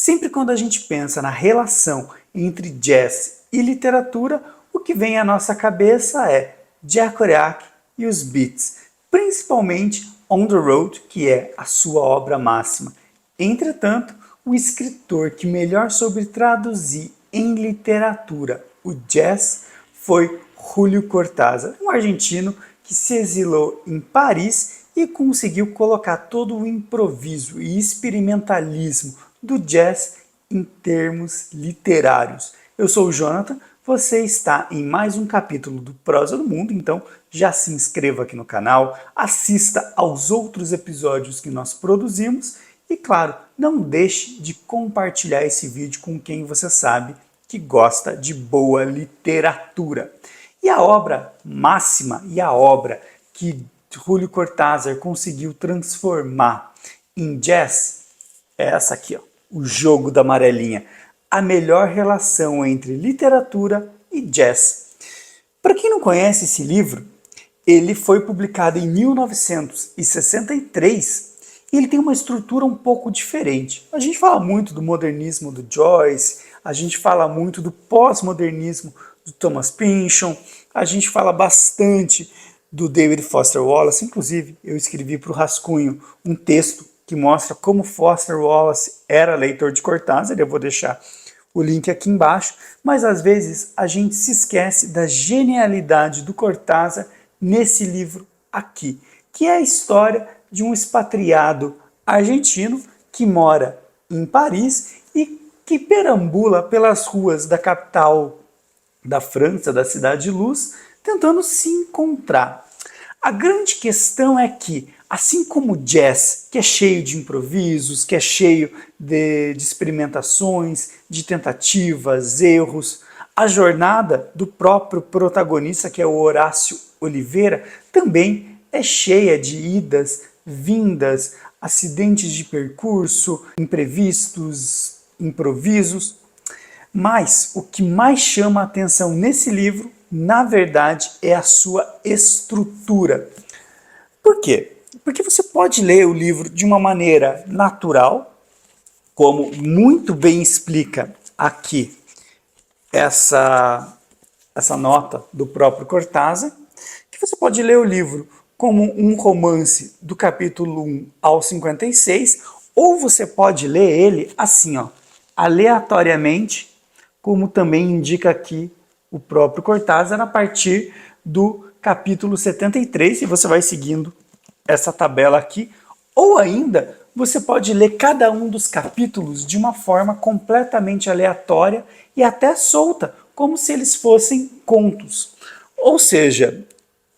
Sempre quando a gente pensa na relação entre jazz e literatura, o que vem à nossa cabeça é Jack Kerouac e os Beats, principalmente On the Road, que é a sua obra máxima. Entretanto, o escritor que melhor soube traduzir em literatura o jazz foi Julio Cortázar, um argentino que se exilou em Paris e conseguiu colocar todo o improviso e experimentalismo do jazz em termos literários. Eu sou o Jonathan, você está em mais um capítulo do Prosa do Mundo, então já se inscreva aqui no canal, assista aos outros episódios que nós produzimos e, claro, não deixe de compartilhar esse vídeo com quem você sabe que gosta de boa literatura. E a obra máxima e a obra que Julio Cortázar conseguiu transformar em jazz é essa aqui, ó, O Jogo da Amarelinha, a melhor relação entre literatura e jazz. Para quem não conhece esse livro, ele foi publicado em 1963 e ele tem uma estrutura um pouco diferente. A gente fala muito do modernismo do Joyce, a gente fala muito do pós-modernismo do Thomas Pynchon, a gente fala bastante do David Foster Wallace. Inclusive, eu escrevi para o Rascunho um texto que mostra como Foster Wallace era leitor de Cortázar, eu vou deixar o link aqui embaixo, mas às vezes a gente se esquece da genialidade do Cortázar nesse livro aqui, que é a história de um expatriado argentino que mora em Paris e que perambula pelas ruas da capital da França, da Cidade de Luz, tentando se encontrar. A grande questão é que, assim como o jazz, que é cheio de improvisos, que é cheio de experimentações, de tentativas, erros, a jornada do próprio protagonista, que é o Horácio Oliveira, também é cheia de idas, vindas, acidentes de percurso, imprevistos, improvisos. Mas o que mais chama a atenção nesse livro, na verdade, é a sua estrutura. Por quê? Porque você pode ler o livro de uma maneira natural, como muito bem explica aqui essa nota do próprio Cortázar, que você pode ler o livro como um romance do capítulo 1 ao 56, ou você pode ler ele assim, ó, aleatoriamente, como também indica aqui o próprio Cortázar, a partir do capítulo 73, e você vai seguindo essa tabela aqui, ou ainda você pode ler cada um dos capítulos de uma forma completamente aleatória e até solta, como se eles fossem contos. Ou seja,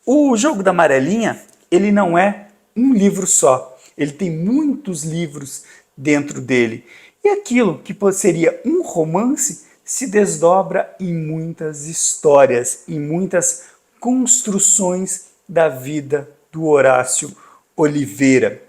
o Jogo da Amarelinha, ele não é um livro só, ele tem muitos livros dentro dele. E aquilo que seria um romance se desdobra em muitas histórias, em muitas construções da vida do Horácio Oliveira.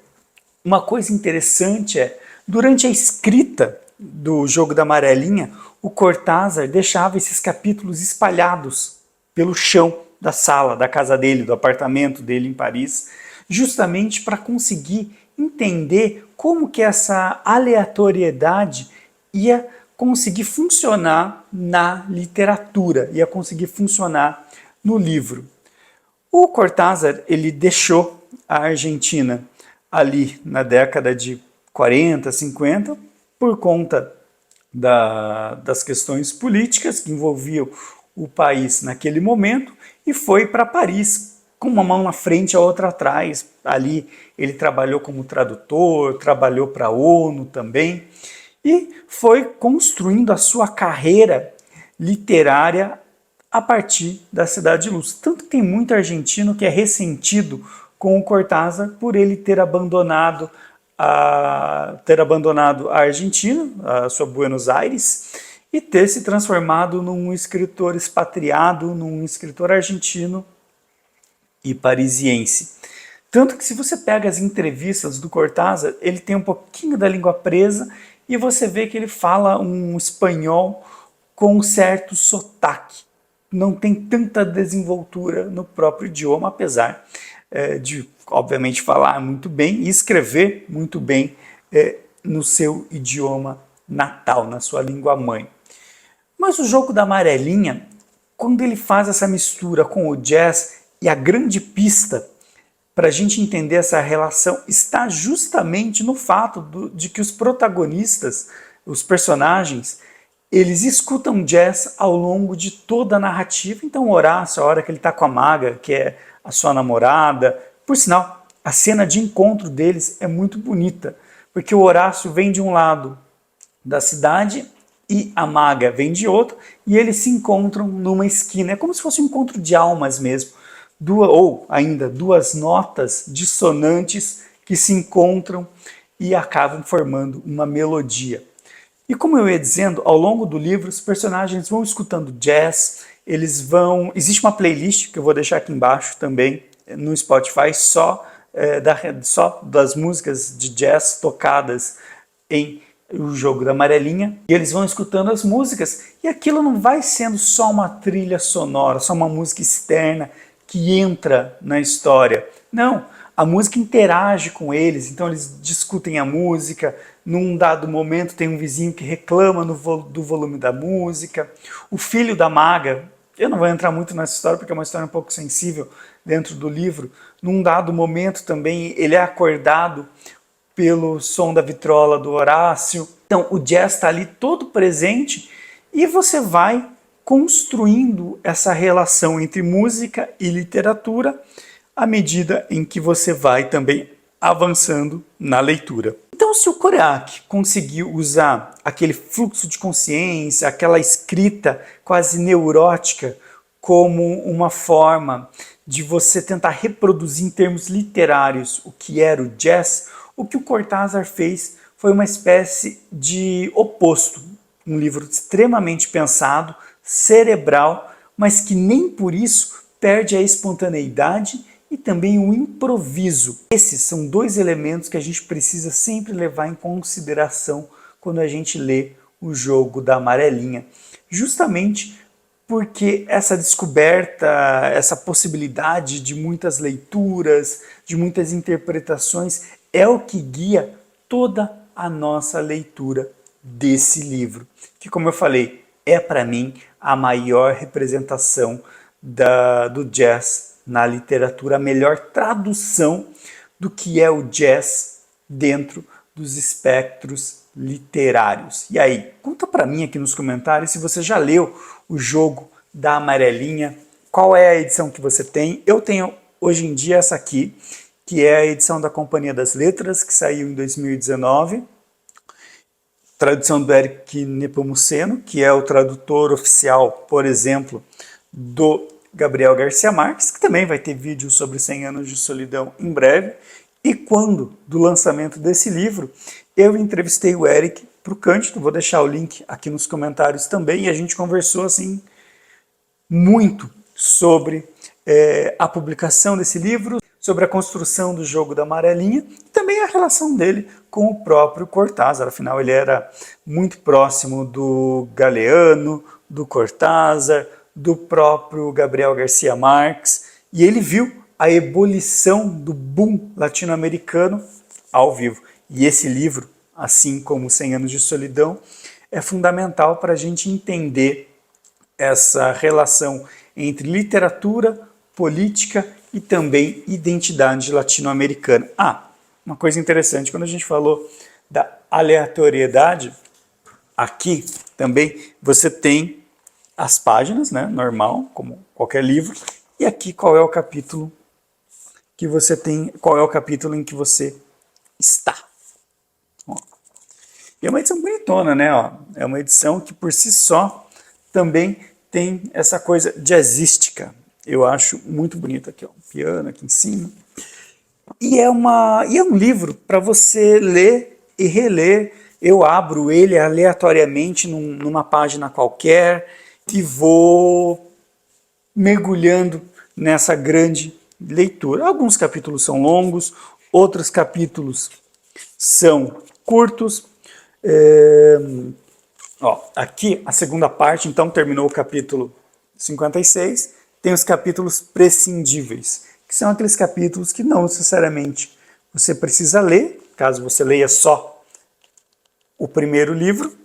Uma coisa interessante é, durante a escrita do Jogo da Amarelinha, o Cortázar deixava esses capítulos espalhados pelo chão da sala, da casa dele, do apartamento dele em Paris, justamente para conseguir entender como que essa aleatoriedade ia conseguir funcionar na literatura, ia conseguir funcionar no livro. O Cortázar, ele deixou a Argentina ali na década de 40, 50, por conta das questões políticas que envolviam o país naquele momento, e foi para Paris, com uma mão na frente e a outra atrás. Ali ele trabalhou como tradutor, trabalhou para a ONU também, e foi construindo a sua carreira literária a partir da Cidade de Luz. Tanto que tem muito argentino que é ressentido com o Cortázar por ele ter abandonado a Argentina, a sua Buenos Aires, e ter se transformado num escritor expatriado, num escritor argentino e parisiense. Tanto que se você pega as entrevistas do Cortázar, ele tem um pouquinho da língua presa e você vê que ele fala um espanhol com um certo sotaque. Não tem tanta desenvoltura no próprio idioma, apesar de, obviamente, falar muito bem e escrever muito bem no seu idioma natal, na sua língua mãe. Mas o jogo da amarelinha, quando ele faz essa mistura com o jazz e a grande pista, para a gente entender essa relação, está justamente no fato de que os protagonistas, os personagens, eles escutam jazz ao longo de toda a narrativa. Então o Horácio, a hora que ele está com a maga, que é a sua namorada, por sinal, a cena de encontro deles é muito bonita, porque o Horácio vem de um lado da cidade e a maga vem de outro, e eles se encontram numa esquina. É como se fosse um encontro de almas mesmo, ou ainda duas notas dissonantes que se encontram e acabam formando uma melodia. E como eu ia dizendo, ao longo do livro os personagens vão escutando jazz, existe uma playlist que eu vou deixar aqui embaixo também no Spotify só das músicas de jazz tocadas em O Jogo da Amarelinha, e eles vão escutando as músicas, e aquilo não vai sendo só uma trilha sonora, só uma música externa que entra na história. Não, a música interage com eles, então eles discutem a música, num dado momento tem um vizinho que reclama do volume da música, o filho da maga, eu não vou entrar muito nessa história porque é uma história um pouco sensível dentro do livro, num dado momento também ele é acordado pelo som da vitrola do Horácio. Então o jazz está ali todo presente e você vai construindo essa relação entre música e literatura à medida em que você vai também avançando na leitura. Então, se o Kerouac conseguiu usar aquele fluxo de consciência, aquela escrita quase neurótica, como uma forma de você tentar reproduzir em termos literários o que era o jazz, o que o Cortázar fez foi uma espécie de oposto. Um livro extremamente pensado, cerebral, mas que nem por isso perde a espontaneidade e também o improviso. Esses são dois elementos que a gente precisa sempre levar em consideração quando a gente lê O Jogo da Amarelinha. Justamente porque essa descoberta, essa possibilidade de muitas leituras, de muitas interpretações, é o que guia toda a nossa leitura desse livro, que, como eu falei, é para mim a maior representação do jazz na literatura, a melhor tradução do que é o jazz dentro dos espectros literários. E aí, conta para mim aqui nos comentários se você já leu O Jogo da Amarelinha, qual é a edição que você tem. Eu tenho hoje em dia essa aqui, que é a edição da Companhia das Letras, que saiu em 2019, tradução do Eric Nepomuceno, que é o tradutor oficial, por exemplo, do Gabriel Garcia Marques, que também vai ter vídeo sobre 100 anos de solidão em breve. E quando do lançamento desse livro, eu entrevistei o Eric para o Cândido, vou deixar o link aqui nos comentários também, e a gente conversou assim muito sobre a publicação desse livro, sobre a construção do Jogo da Amarelinha e também a relação dele com o próprio Cortázar. Afinal, ele era muito próximo do Galeano, do Cortázar, do próprio Gabriel Garcia Marques, e ele viu a ebulição do boom latino-americano ao vivo. E esse livro, assim como 100 anos de solidão, é fundamental para a gente entender essa relação entre literatura, política e também identidade latino-americana. Uma coisa interessante, quando a gente falou da aleatoriedade, aqui também você tem as páginas, né, normal, como qualquer livro, e aqui qual é o capítulo que você tem, qual é o capítulo em que você está. Ó. E é uma edição bonitona, né? Ó. É uma edição que por si só também tem essa coisa jazzística. Eu acho muito bonito aqui, ó, um piano aqui em cima. E é um livro para você ler e reler. Eu abro ele aleatoriamente numa página qualquer e vou mergulhando nessa grande leitura. Alguns capítulos são longos, outros capítulos são curtos. Aqui a segunda parte, então, terminou o capítulo 56, tem os capítulos prescindíveis, que são aqueles capítulos que não necessariamente você precisa ler, caso você leia só o primeiro livro,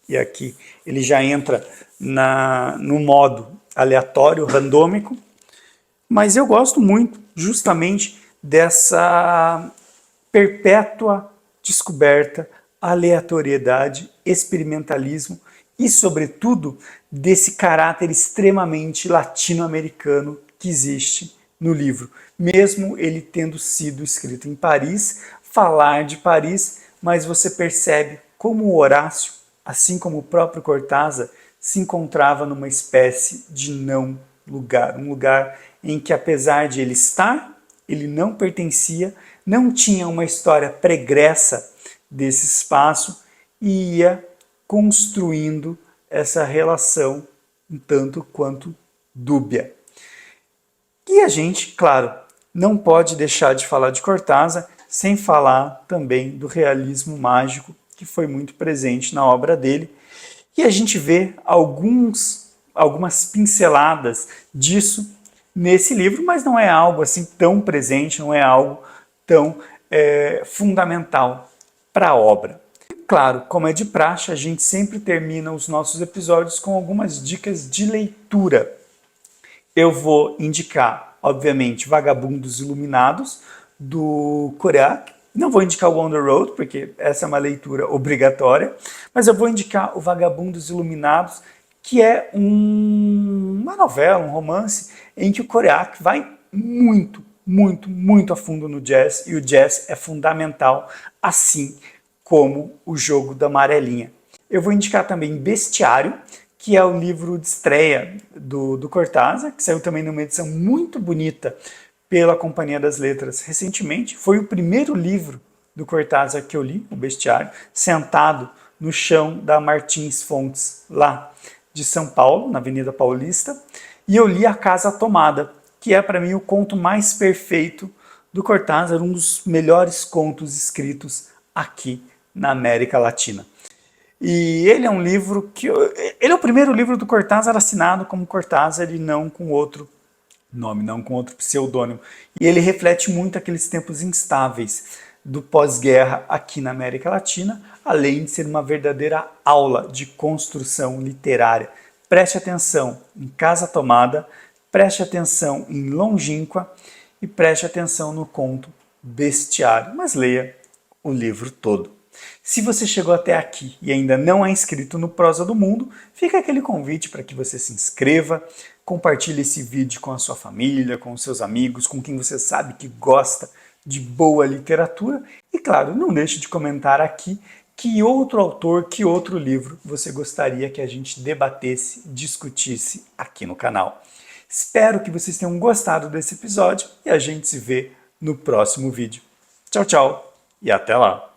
e aqui ele já entra no modo aleatório, randômico, mas eu gosto muito justamente dessa perpétua descoberta, aleatoriedade, experimentalismo e, sobretudo, desse caráter extremamente latino-americano que existe no livro. Mesmo ele tendo sido escrito em Paris, falar de Paris, mas você percebe como o Horácio, assim como o próprio Cortázar, se encontrava numa espécie de não lugar, um lugar em que, apesar de ele estar, ele não pertencia, não tinha uma história pregressa desse espaço e ia construindo essa relação um tanto quanto dúbia. E a gente, claro, não pode deixar de falar de Cortázar sem falar também do realismo mágico que foi muito presente na obra dele. E a gente vê algumas pinceladas disso nesse livro, mas não é algo assim tão presente, não é algo tão fundamental para a obra. Claro, como é de praxe, a gente sempre termina os nossos episódios com algumas dicas de leitura. Eu vou indicar, obviamente, Vagabundos Iluminados, do Kerouac. Não vou indicar o On the Road, porque essa é uma leitura obrigatória, mas eu vou indicar o Vagabundos Iluminados, que é uma novela, um romance, em que o Kerouac vai muito, muito, muito a fundo no jazz, e o jazz é fundamental, assim como o Jogo da Amarelinha. Eu vou indicar também Bestiário, que é o livro de estreia do Cortázar, que saiu também numa edição muito bonita pela Companhia das Letras recentemente. Foi o primeiro livro do Cortázar que eu li, o Bestiário, sentado no chão da Martins Fontes, lá de São Paulo, na Avenida Paulista, e eu li A Casa Tomada, que é para mim o conto mais perfeito do Cortázar, um dos melhores contos escritos aqui na América Latina. E ele é um livro que... Ele é o primeiro livro do Cortázar assinado como Cortázar e não com outro nome, não com outro pseudônimo. E ele reflete muito aqueles tempos instáveis do pós-guerra aqui na América Latina, além de ser uma verdadeira aula de construção literária. Preste atenção em Casa Tomada, preste atenção em Longínqua e preste atenção no conto Bestiário, mas leia o livro todo. Se você chegou até aqui e ainda não é inscrito no Prosa do Mundo, fica aquele convite para que você se inscreva, compartilhe esse vídeo com a sua família, com os seus amigos, com quem você sabe que gosta de boa literatura. E claro, não deixe de comentar aqui que outro autor, que outro livro você gostaria que a gente debatesse, discutisse aqui no canal. Espero que vocês tenham gostado desse episódio e a gente se vê no próximo vídeo. Tchau, tchau e até lá!